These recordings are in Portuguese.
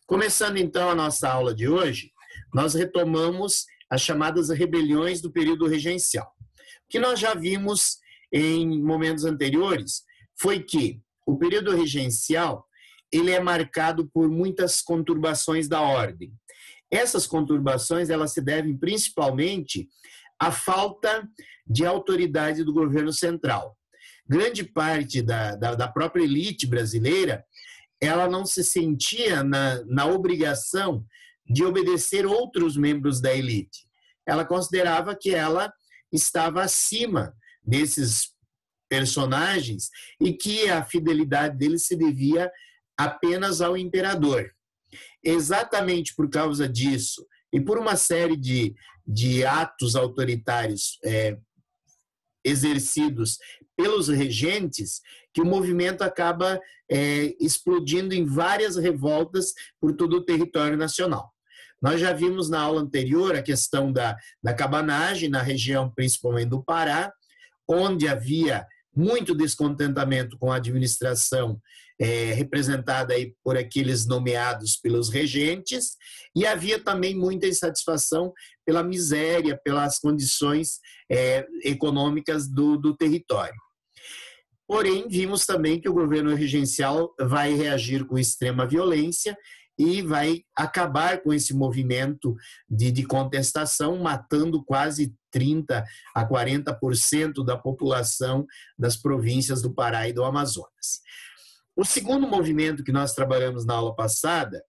Começando então a nossa aula de hoje, nós retomamos as chamadas rebeliões do período regencial. O que nós já vimos em momentos anteriores foi que o período regencial ele é marcado por muitas conturbações da ordem. Essas conturbações elas se devem principalmente à falta de autoridade do governo central. Grande parte da própria elite brasileira ela não se sentia na obrigação de obedecer outros membros da elite. Ela considerava que ela estava acima desses personagens e que a fidelidade deles se devia apenas ao imperador. Exatamente por causa disso e por uma série de atos autoritários exercidos pelos regentes, que o movimento acaba explodindo em várias revoltas por todo o território nacional. Nós já vimos na aula anterior a questão da cabanagem na região, principalmente do Pará, onde havia muito descontentamento com a administração representada aí por aqueles nomeados pelos regentes, e havia também muita insatisfação pela miséria, pelas condições econômicas do território. Porém, vimos também que o governo regencial vai reagir com extrema violência e vai acabar com esse movimento de contestação, matando quase 30% a 40% da população das províncias do Pará e do Amazonas. O segundo movimento que nós trabalhamos na aula passada,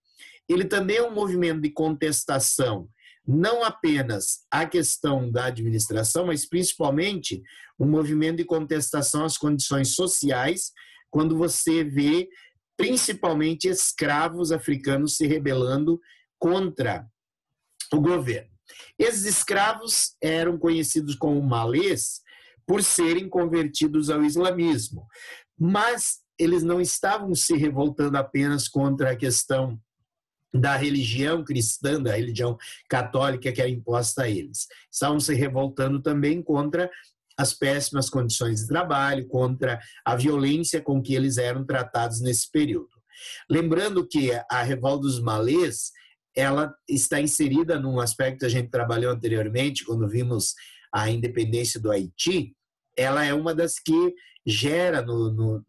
ele também é um movimento de contestação, não apenas à questão da administração, mas principalmente um movimento de contestação às condições sociais, quando você vê principalmente escravos africanos se rebelando contra o governo. Esses escravos eram conhecidos como malês por serem convertidos ao islamismo, mas eles não estavam se revoltando apenas contra a questão da religião cristã, da religião católica que era imposta a eles. Estavam se revoltando também contra as péssimas condições de trabalho, contra a violência com que eles eram tratados nesse período. Lembrando que a revolta dos malês, ela está inserida num aspecto que a gente trabalhou anteriormente, quando vimos a independência do Haiti, ela é uma das que gera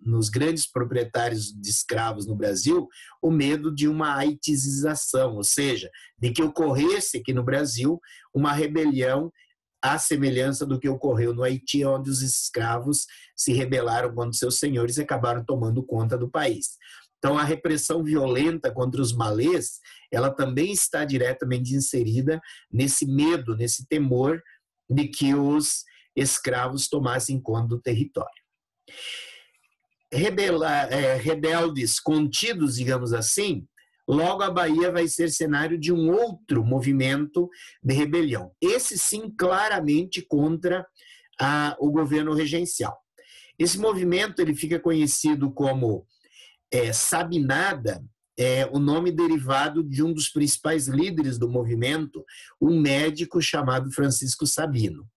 nos grandes proprietários de escravos no Brasil o medo de uma haitização, ou seja, de que ocorresse aqui no Brasil uma rebelião à semelhança do que ocorreu no Haiti, onde os escravos se rebelaram contra seus senhores e acabaram tomando conta do país. Então, a repressão violenta contra os malês, ela também está diretamente inserida nesse medo, nesse temor de que os escravos tomassem conta do território. Rebeldes contidos, digamos assim, logo a Bahia vai ser cenário de um outro movimento de rebelião. Esse sim, claramente contra o governo regencial. Esse movimento ele fica conhecido como Sabinada, o nome derivado de um dos principais líderes do movimento, um médico chamado Francisco Sabino.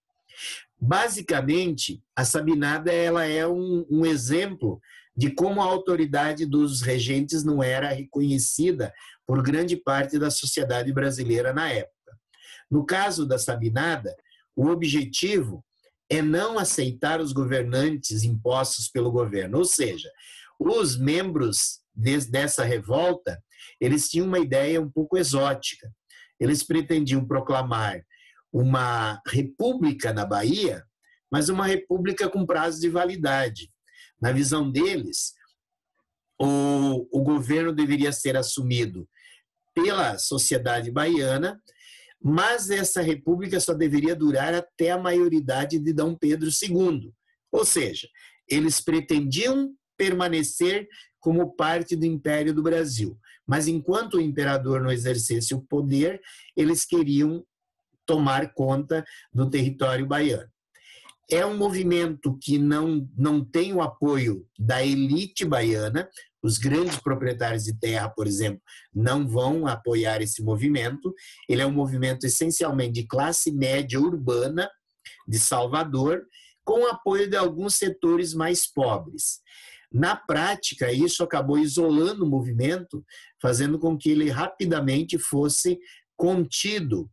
Basicamente, a Sabinada ela é um exemplo de como a autoridade dos regentes não era reconhecida por grande parte da sociedade brasileira na época. No caso da Sabinada, o objetivo é não aceitar os governantes impostos pelo governo, ou seja, os membros dessa revolta, eles tinham uma ideia um pouco exótica. Eles pretendiam proclamar uma república na Bahia, mas uma república com prazo de validade. Na visão deles, o governo deveria ser assumido pela sociedade baiana, mas essa república só deveria durar até a maioridade de Dom Pedro II. Ou seja, eles pretendiam permanecer como parte do Império do Brasil, mas enquanto o imperador não exercesse o poder, eles queriam tomar conta do território baiano. É um movimento que não tem o apoio da elite baiana, os grandes proprietários de terra, por exemplo, não vão apoiar esse movimento. Ele é um movimento essencialmente de classe média urbana de Salvador, com o apoio de alguns setores mais pobres. Na prática, isso acabou isolando o movimento, fazendo com que ele rapidamente fosse contido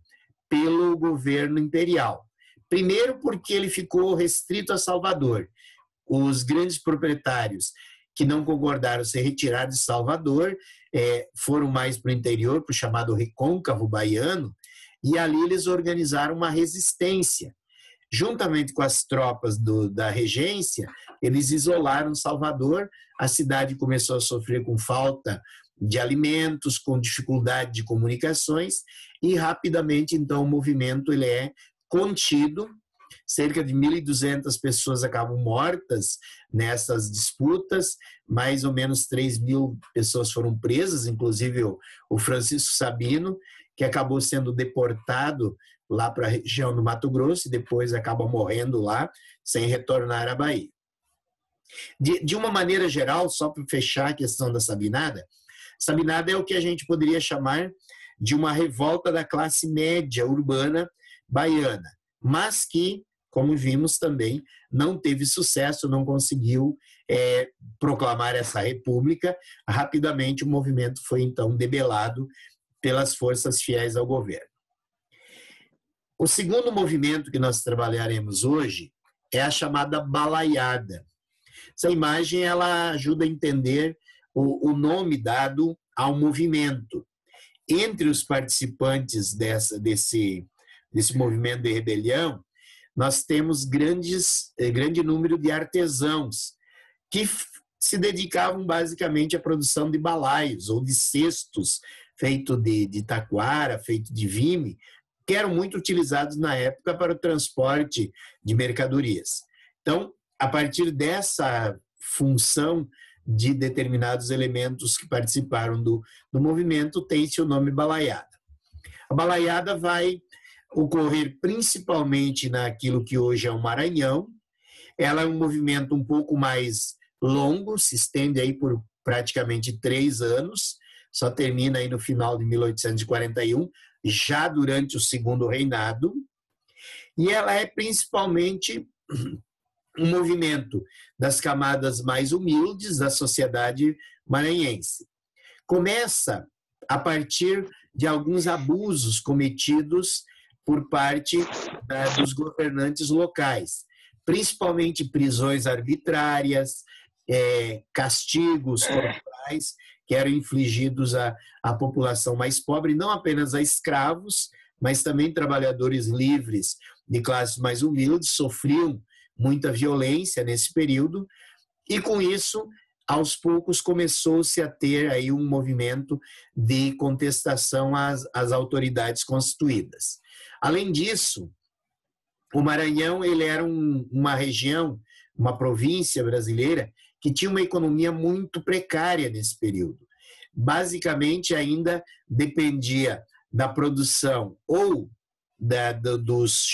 pelo governo imperial. Primeiro, porque ele ficou restrito a Salvador. Os grandes proprietários que não concordaram se retirar de Salvador foram mais para o interior, para o chamado Recôncavo Baiano, e ali eles organizaram uma resistência. Juntamente com as tropas da regência, eles isolaram Salvador, a cidade começou a sofrer com falta de alimentos, com dificuldade de comunicações, e rapidamente, então, o movimento ele é contido. Cerca de 1.200 pessoas acabam mortas nessas disputas, mais ou menos 3.000 pessoas foram presas, inclusive o Francisco Sabino, que acabou sendo deportado lá para a região do Mato Grosso e depois acaba morrendo lá, sem retornar à Bahia. De uma maneira geral, só para fechar a questão da Sabinada, Sabinada é o que a gente poderia chamar de uma revolta da classe média urbana baiana, mas que, como vimos também, não teve sucesso, não conseguiu proclamar essa república. Rapidamente o movimento foi então debelado pelas forças fiéis ao governo. O segundo movimento que nós trabalharemos hoje é a chamada balaiada. Essa imagem ela ajuda a entender o nome dado ao movimento. Entre os participantes desse movimento de rebelião, nós temos grande número de artesãos que se dedicavam basicamente à produção de balaios ou de cestos feito de taquara, feito de vime, que eram muito utilizados na época para o transporte de mercadorias. Então, a partir dessa função de determinados elementos que participaram do movimento, tem-se o nome balaiada. A balaiada vai ocorrer principalmente naquilo que hoje é o Maranhão. Ela é um movimento um pouco mais longo, se estende aí por praticamente 3 anos, só termina aí no final de 1841, já durante o Segundo Reinado, e ela é principalmente um movimento das camadas mais humildes da sociedade maranhense. Começa a partir de alguns abusos cometidos por parte dos governantes locais, principalmente prisões arbitrárias, castigos corporais que eram infligidos à população mais pobre, não apenas a escravos, mas também trabalhadores livres de classes mais humildes, sofriam muita violência nesse período, e com isso, aos poucos, começou-se a ter aí um movimento de contestação às autoridades constituídas. Além disso, o Maranhão ele era uma região, uma província brasileira, que tinha uma economia muito precária nesse período. Basicamente, ainda dependia da produção ou das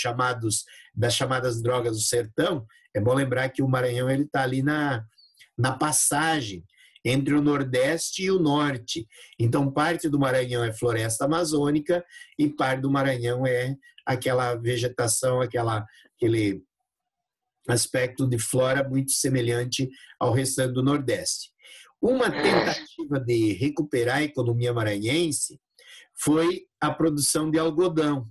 chamadas drogas do sertão. É bom lembrar que o Maranhão está ali na passagem entre o Nordeste e o Norte. Então, parte do Maranhão é floresta amazônica e parte do Maranhão é aquela vegetação, aquele aspecto de flora muito semelhante ao restante do Nordeste. Uma tentativa de recuperar a economia maranhense foi a produção de algodão.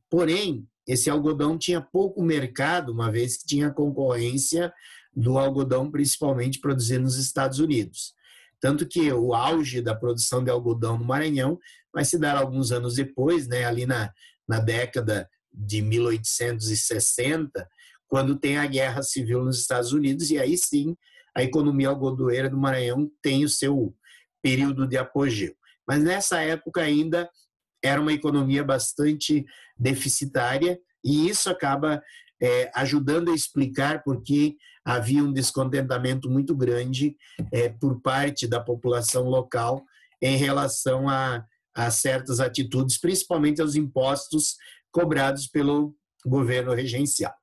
Porém, esse algodão tinha pouco mercado, uma vez que tinha concorrência do algodão principalmente produzido nos Estados Unidos. Tanto que o auge da produção de algodão no Maranhão vai se dar alguns anos depois, ali na década de 1860, quando tem a Guerra Civil nos Estados Unidos, e aí sim a economia algodoeira do Maranhão tem o seu período de apogeu. Mas nessa época ainda era uma economia bastante deficitária, e isso acaba ajudando a explicar por que havia um descontentamento muito grande por parte da população local em relação a certas atitudes, principalmente aos impostos cobrados pelo governo regencial.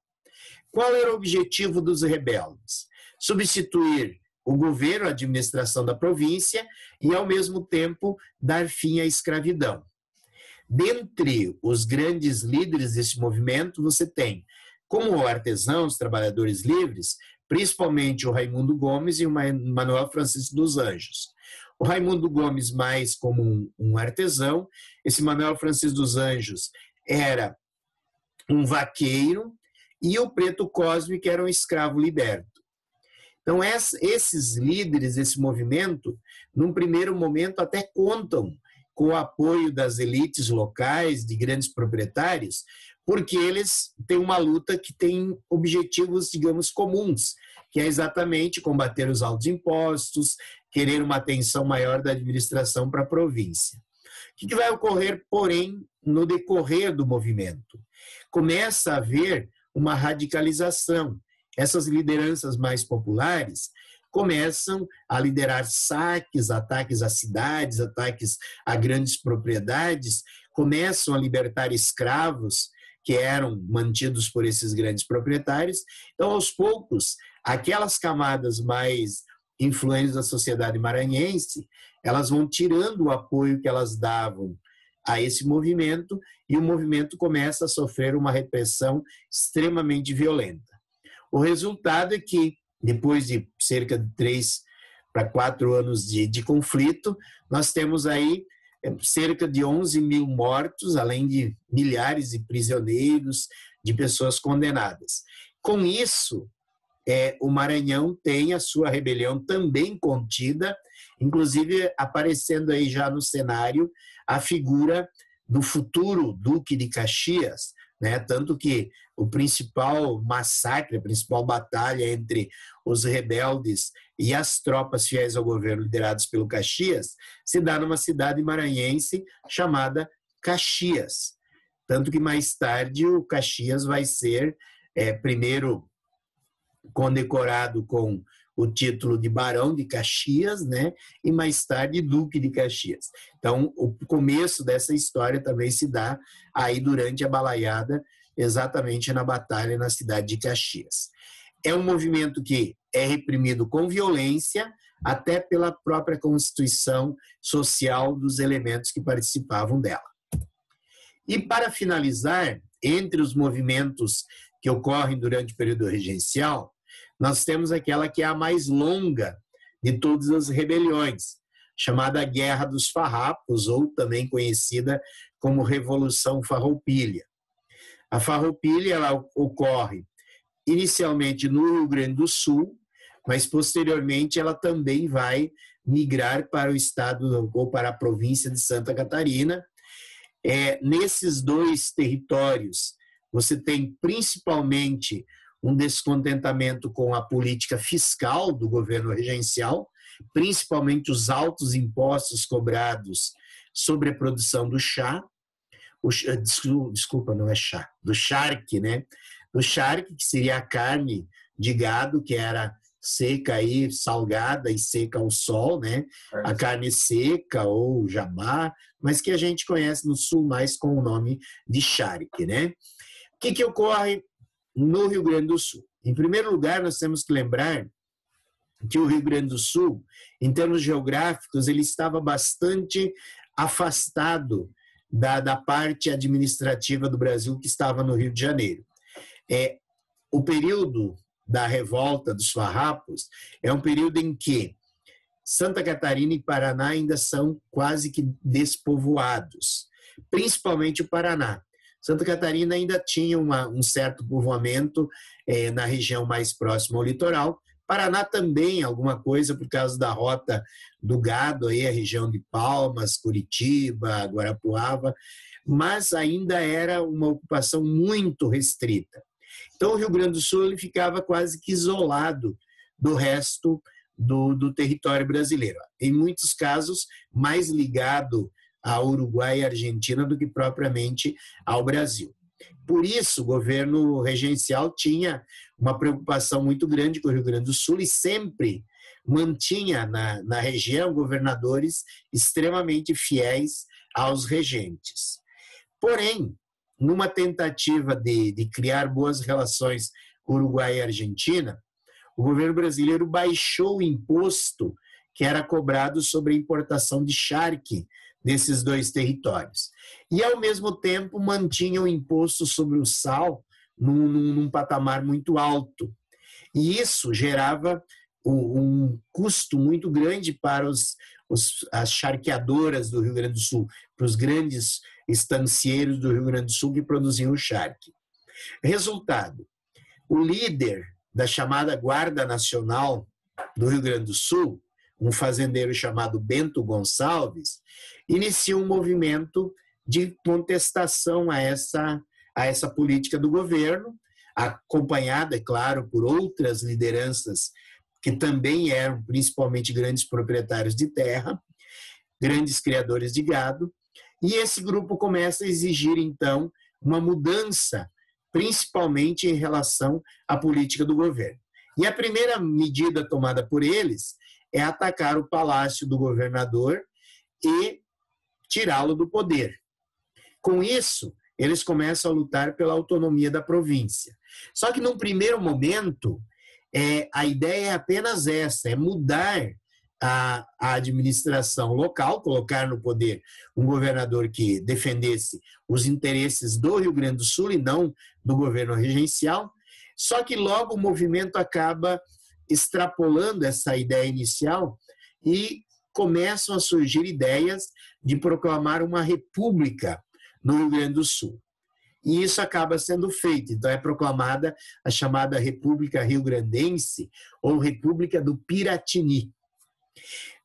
Qual era o objetivo dos rebeldes? Substituir o governo, a administração da província e, ao mesmo tempo, dar fim à escravidão. Dentre os grandes líderes desse movimento, você tem, como artesãos, trabalhadores livres, principalmente o Raimundo Gomes e o Manuel Francisco dos Anjos. O Raimundo Gomes mais como um artesão, esse Manuel Francisco dos Anjos era um vaqueiro, e o Preto Cosme, que era um escravo liberto. Então, esses líderes desse movimento, num primeiro momento, até contam com o apoio das elites locais, de grandes proprietários, porque eles têm uma luta que tem objetivos, digamos, comuns, que é exatamente combater os altos impostos, querer uma atenção maior da administração para a província. O que vai ocorrer, porém, no decorrer do movimento? Começa a haver uma radicalização. Essas lideranças mais populares começam a liderar saques, ataques a cidades, ataques a grandes propriedades, começam a libertar escravos que eram mantidos por esses grandes proprietários. Então, aos poucos, aquelas camadas mais influentes da sociedade maranhense, elas vão tirando o apoio que elas davam a esse movimento, e o movimento começa a sofrer uma repressão extremamente violenta. O resultado é que, depois de cerca de 3 para 4 anos de conflito, nós temos aí cerca de 11 mil mortos, além de milhares de prisioneiros, de pessoas condenadas. Com isso, o Maranhão tem a sua rebelião também contida, inclusive aparecendo aí já no cenário a figura do futuro Duque de Caxias, né? Tanto que o principal massacre, a principal batalha entre os rebeldes e as tropas fiéis ao governo liderados pelo Caxias se dá numa cidade maranhense chamada Caxias. Tanto que mais tarde o Caxias vai ser primeiro condecorado com o título de Barão de Caxias, né? E mais tarde Duque de Caxias. Então, o começo dessa história também se dá aí durante a balaiada, exatamente na batalha na cidade de Caxias. É um movimento que é reprimido com violência, até pela própria constituição social dos elementos que participavam dela. E para finalizar, entre os movimentos que ocorrem durante o período regencial, nós temos aquela que é a mais longa de todas as rebeliões, chamada Guerra dos Farrapos, ou também conhecida como Revolução Farroupilha. A Farroupilha ela ocorre inicialmente no Rio Grande do Sul, mas posteriormente ela também vai migrar para o estado ou para a província de Santa Catarina. Nesses dois territórios, você tem principalmente um descontentamento com a política fiscal do governo regencial, principalmente os altos impostos cobrados sobre a produção do chá, desculpa, não é chá, do charque, né? Do charque, que seria a carne de gado, que era seca aí, salgada e seca ao sol, né? A carne seca ou jabá, mas que a gente conhece no sul mais com o nome de charque, né? O que ocorre no Rio Grande do Sul? Em primeiro lugar, nós temos que lembrar que o Rio Grande do Sul, em termos geográficos, ele estava bastante afastado da parte administrativa do Brasil que estava no Rio de Janeiro. O período da revolta dos farrapos é um período em que Santa Catarina e Paraná ainda são quase que despovoados, principalmente o Paraná. Santa Catarina ainda tinha um certo povoamento na região mais próxima ao litoral. Paraná também, alguma coisa por causa da rota do gado, aí, a região de Palmas, Curitiba, Guarapuava, mas ainda era uma ocupação muito restrita. Então, o Rio Grande do Sul ele ficava quase que isolado do resto do território brasileiro. Em muitos casos, mais ligado ao Uruguai e Argentina do que propriamente ao Brasil. Por isso, o governo regencial tinha uma preocupação muito grande com o Rio Grande do Sul e sempre mantinha na região governadores extremamente fiéis aos regentes. Porém, numa tentativa de criar boas relações com o Uruguai e Argentina, o governo brasileiro baixou o imposto que era cobrado sobre a importação de charque nesses dois territórios. E, ao mesmo tempo, mantinha o imposto sobre o sal num patamar muito alto. E isso gerava um custo muito grande para as charqueadoras do Rio Grande do Sul, para os grandes estancieiros do Rio Grande do Sul que produziam o charque. Resultado, o líder da chamada Guarda Nacional do Rio Grande do Sul, um fazendeiro chamado Bento Gonçalves, inicia um movimento de contestação a essa política do governo, acompanhada, é claro, por outras lideranças que também eram principalmente grandes proprietários de terra, grandes criadores de gado, e esse grupo começa a exigir, então, uma mudança, principalmente em relação à política do governo. E a primeira medida tomada por eles é atacar o palácio do governador e tirá-lo do poder. Com isso, eles começam a lutar pela autonomia da província. Só que, num primeiro momento, a ideia é apenas essa, é mudar a administração local, colocar no poder um governador que defendesse os interesses do Rio Grande do Sul e não do governo regencial. Só que logo o movimento acaba extrapolando essa ideia inicial e começam a surgir ideias de proclamar uma república no Rio Grande do Sul. E isso acaba sendo feito. Então é proclamada a chamada República Rio-Grandense ou República do Piratini.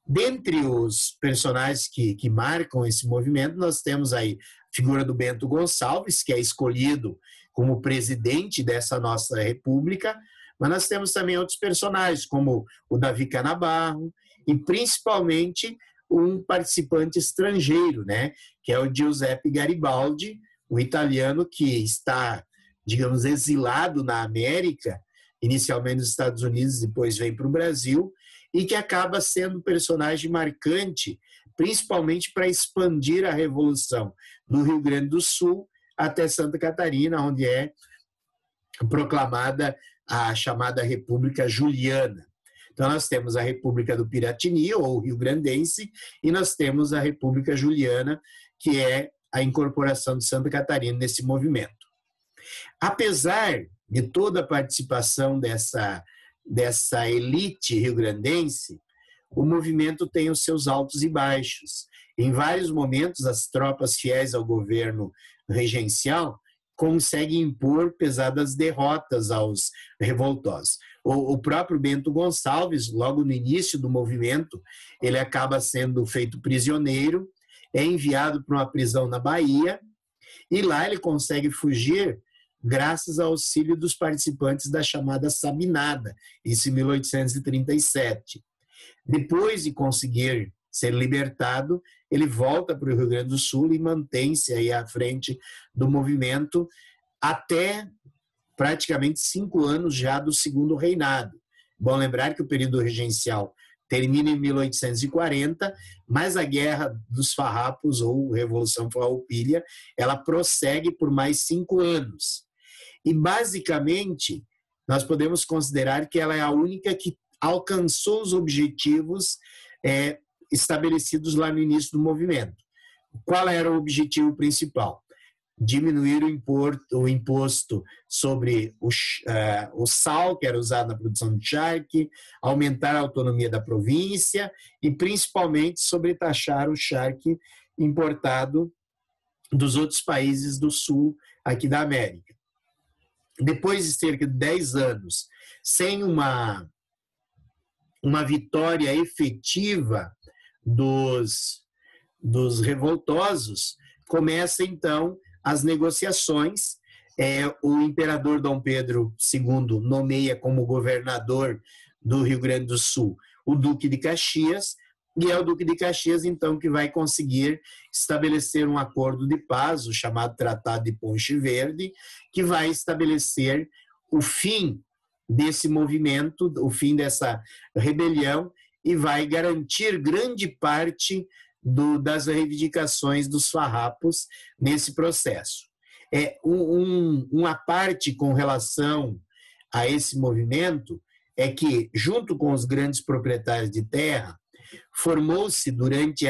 Dentre os personagens que marcam esse movimento, nós temos aí a figura do Bento Gonçalves, que é escolhido como presidente dessa nossa república, mas nós temos também outros personagens, como o Davi Canabarro, e principalmente um participante estrangeiro, né, que é o Giuseppe Garibaldi, um italiano que está, digamos, exilado na América, inicialmente nos Estados Unidos, depois vem para o Brasil, e que acaba sendo um personagem marcante, principalmente para expandir a Revolução do Rio Grande do Sul até Santa Catarina, onde é proclamada a chamada República Juliana. Então, nós temos a República do Piratini, ou Rio-Grandense, e nós temos a República Juliana, que é a incorporação de Santa Catarina nesse movimento. Apesar de toda a participação dessa elite rio-grandense, o movimento tem os seus altos e baixos. Em vários momentos, as tropas fiéis ao governo regencial conseguem impor pesadas derrotas aos revoltosos. O próprio Bento Gonçalves, logo no início do movimento, ele acaba sendo feito prisioneiro, é enviado para uma prisão na Bahia, e lá ele consegue fugir graças ao auxílio dos participantes da chamada Sabinada, isso em 1837. Depois de conseguir ser libertado, ele volta para o Rio Grande do Sul e mantém-se aí à frente do movimento até praticamente 5 anos já do segundo reinado. Bom lembrar que o período regencial termina em 1840, mas a Guerra dos Farrapos, ou Revolução Farroupilha, ela prossegue por mais 5 anos. E, basicamente, nós podemos considerar que ela é a única que alcançou os objetivos estabelecidos lá no início do movimento. Qual era o objetivo principal? Diminuir o imposto sobre o sal, que era usado na produção de charque, aumentar a autonomia da província e, principalmente, sobretaxar o charque importado dos outros países do sul aqui da América. Depois de cerca de 10 anos, sem uma vitória efetiva dos revoltosos, começa então as negociações. O imperador Dom Pedro II nomeia como governador do Rio Grande do Sul o Duque de Caxias, e é o Duque de Caxias, então, que vai conseguir estabelecer um acordo de paz, o chamado Tratado de Ponche Verde, que vai estabelecer o fim desse movimento, o fim dessa rebelião, e vai garantir grande parte das reivindicações dos farrapos nesse processo. Uma parte com relação a esse movimento é que, junto com os grandes proprietários de terra, formou-se durante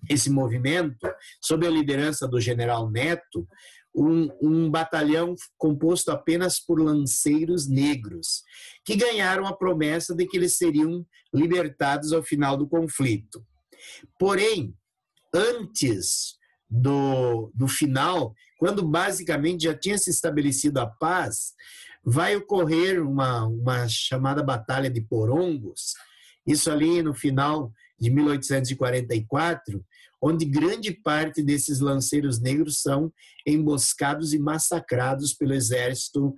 esse movimento, sob a liderança do general Neto, um batalhão composto apenas por lanceiros negros, que ganharam a promessa de que eles seriam libertados ao final do conflito. Porém, antes do final, quando basicamente já tinha se estabelecido a paz, vai ocorrer uma chamada Batalha de Porongos, isso ali no final de 1844, onde grande parte desses lanceiros negros são emboscados e massacrados pelo exército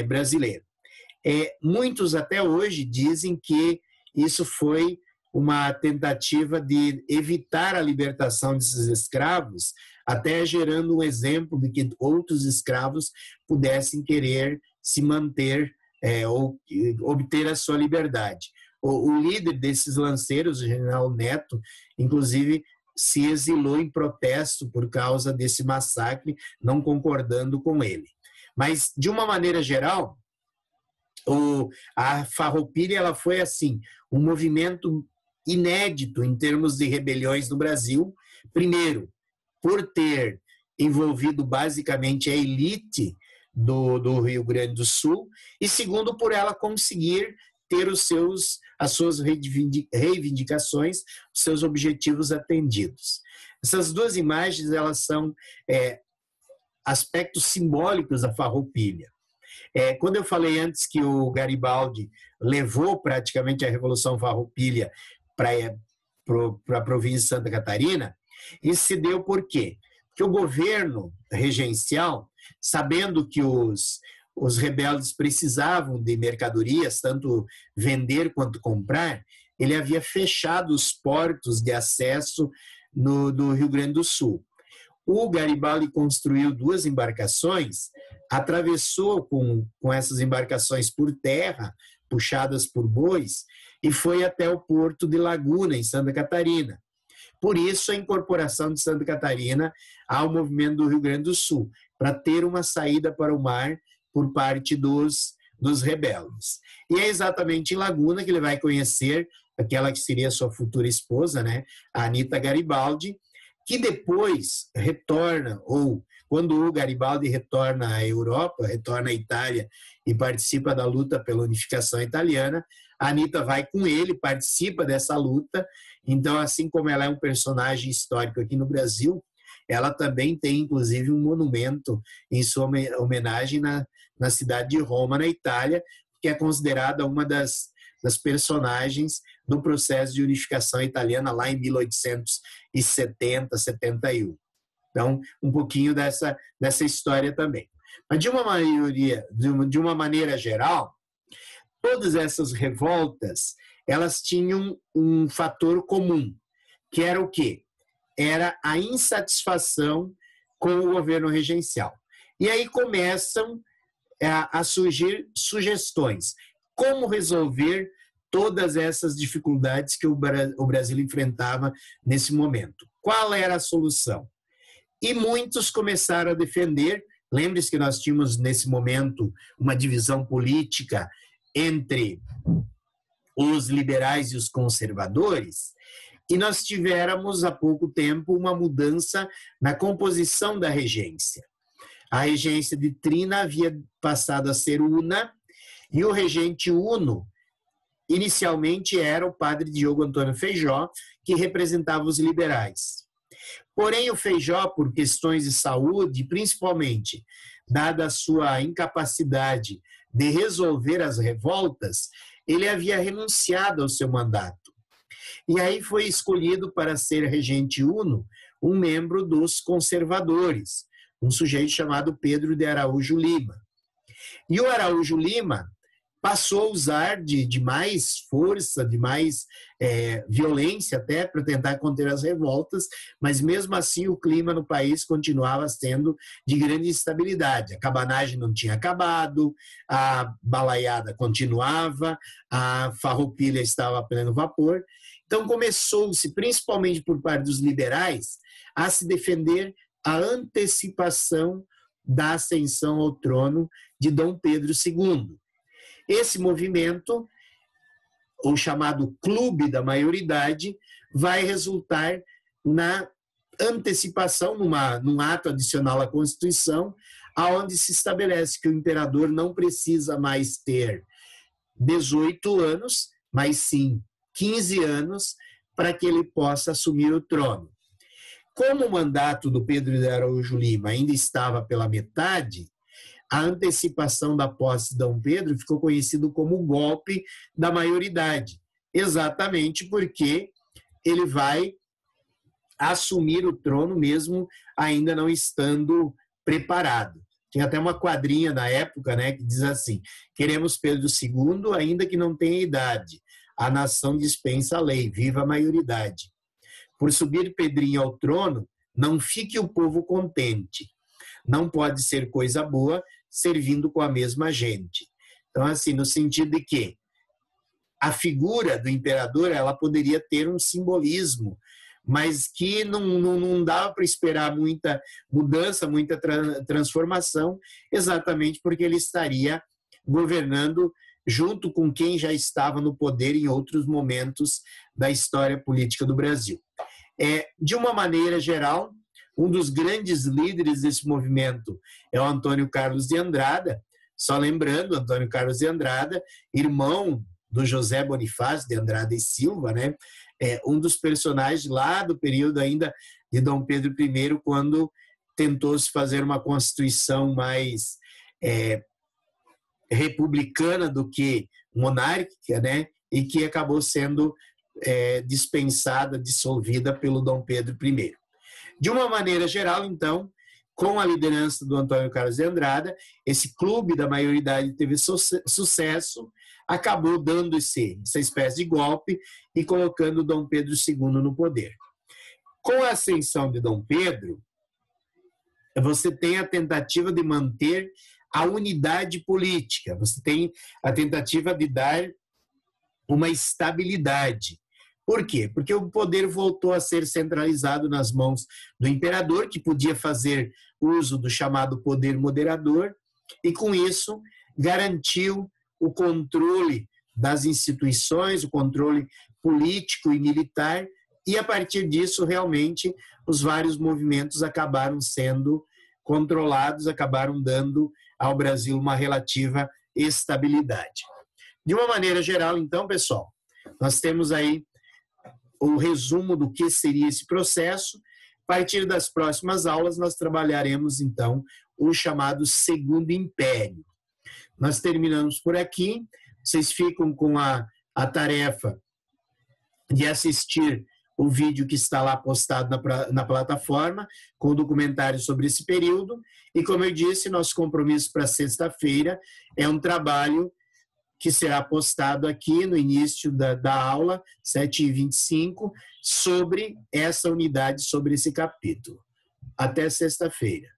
brasileiro. Muitos até hoje dizem que isso foi uma tentativa de evitar a libertação desses escravos, até gerando um exemplo de que outros escravos pudessem querer se manter ou obter a sua liberdade. O líder desses lanceiros, o general Neto, inclusive, se exilou em protesto por causa desse massacre, não concordando com ele. Mas, de uma maneira geral, a Farroupilha ela foi assim, um movimento inédito em termos de rebeliões no Brasil. Primeiro, por ter envolvido basicamente a elite do Rio Grande do Sul, e segundo, por ela conseguir ter as suas reivindicações, os seus objetivos atendidos. Essas duas imagens elas são aspectos simbólicos da Farroupilha. Quando eu falei antes que o Garibaldi levou praticamente a Revolução Farroupilha para a província de Santa Catarina, isso se deu por quê? Porque o governo regencial, sabendo que os rebeldes precisavam de mercadorias, tanto vender quanto comprar, ele havia fechado os portos de acesso do Rio Grande do Sul. O Garibaldi construiu 2 embarcações, atravessou com essas embarcações por terra, puxadas por bois, e foi até o porto de Laguna, em Santa Catarina. Por isso, a incorporação de Santa Catarina ao movimento do Rio Grande do Sul, para ter uma saída para o mar por parte dos rebeldes. E é exatamente em Laguna que ele vai conhecer aquela que seria sua futura esposa, né, a Anita Garibaldi, que depois retorna, ou quando o Garibaldi retorna à Europa, retorna à Itália e participa da luta pela unificação italiana, a Anita vai com ele, participa dessa luta. Então, assim como ela é um personagem histórico aqui no Brasil, ela também tem, inclusive, um monumento em sua homenagem na cidade de Roma, na Itália, que é considerada uma das personagens do processo de unificação italiana lá em 1870, 71. Então, um pouquinho dessa história também. Mas, de uma maneira geral, todas essas revoltas, elas tinham um fator comum, que era o quê? Era a insatisfação com o governo regencial. E aí começam a surgir sugestões. Como resolver todas essas dificuldades que o Brasil enfrentava nesse momento? Qual era a solução? E muitos começaram a defender, lembre-se que nós tínhamos nesse momento uma divisão política entre os liberais e os conservadores, e nós tivéramos há pouco tempo uma mudança na composição da regência. A regência de Trina havia passado a ser una, e o regente uno, inicialmente, era o padre Diogo Antônio Feijó, que representava os liberais. Porém, o Feijó, por questões de saúde, principalmente, dada a sua incapacidade de resolver as revoltas, ele havia renunciado ao seu mandato. E aí foi escolhido para ser regente uno um membro dos conservadores, um sujeito chamado Pedro de Araújo Lima. E o Araújo Lima passou a usar de mais força, de mais violência até para tentar conter as revoltas, mas mesmo assim o clima no país continuava sendo de grande instabilidade. A cabanagem não tinha acabado, a balaiada continuava, a farroupilha estava a pleno vapor. Então começou-se, principalmente por parte dos liberais, a se defender a antecipação da ascensão ao trono de Dom Pedro II. Esse movimento, o chamado Clube da Maioridade, vai resultar na antecipação num ato adicional à Constituição, aonde se estabelece que o imperador não precisa mais ter 18 anos, mas sim 15 anos, para que ele possa assumir o trono. Como o mandato do Pedro de Araújo Lima ainda estava pela metade, a antecipação da posse de Dom Pedro ficou conhecido como o golpe da maioridade, exatamente porque ele vai assumir o trono mesmo ainda não estando preparado. Tinha até uma quadrinha na época, né, que diz assim: queremos Pedro II, ainda que não tenha idade. A nação dispensa a lei, viva a maioridade. Por subir Pedrinho ao trono, não fique o povo contente. Não pode ser coisa boa servindo com a mesma gente. Então, assim, no sentido de que a figura do imperador, ela poderia ter um simbolismo, mas que não dava para esperar muita mudança, muita transformação, exatamente porque ele estaria governando junto com quem já estava no poder em outros momentos da história política do Brasil. De uma maneira geral, um dos grandes líderes desse movimento é o Antônio Carlos de Andrada. Só lembrando, Antônio Carlos de Andrada, irmão do José Bonifácio de Andrada e Silva, né? Um dos personagens lá do período ainda de Dom Pedro I, quando tentou-se fazer uma constituição mais republicana do que monárquica, né? E que acabou sendo dispensada, dissolvida pelo Dom Pedro I. De uma maneira geral, então, com a liderança do Antônio Carlos de Andrada, esse clube da maioridade teve sucesso, acabou dando essa espécie de golpe e colocando Dom Pedro II no poder. Com a ascensão de Dom Pedro, você tem a tentativa de manter a unidade política, você tem a tentativa de dar uma estabilidade. Por quê? Porque o poder voltou a ser centralizado nas mãos do imperador, que podia fazer uso do chamado poder moderador, e com isso garantiu o controle das instituições, o controle político e militar, e a partir disso, realmente, os vários movimentos acabaram sendo controlados, acabaram dando ao Brasil uma relativa estabilidade. De uma maneira geral, então, pessoal, nós temos aí o resumo do que seria esse processo. A partir das próximas aulas, nós trabalharemos, então, o chamado Segundo Império. Nós terminamos por aqui. Vocês ficam com a tarefa de assistir o vídeo que está lá postado na plataforma, com o documentário sobre esse período. E, como eu disse, nosso compromisso para sexta-feira é um trabalho que será postado aqui no início da aula, 7h25, sobre essa unidade, sobre esse capítulo. Até sexta-feira.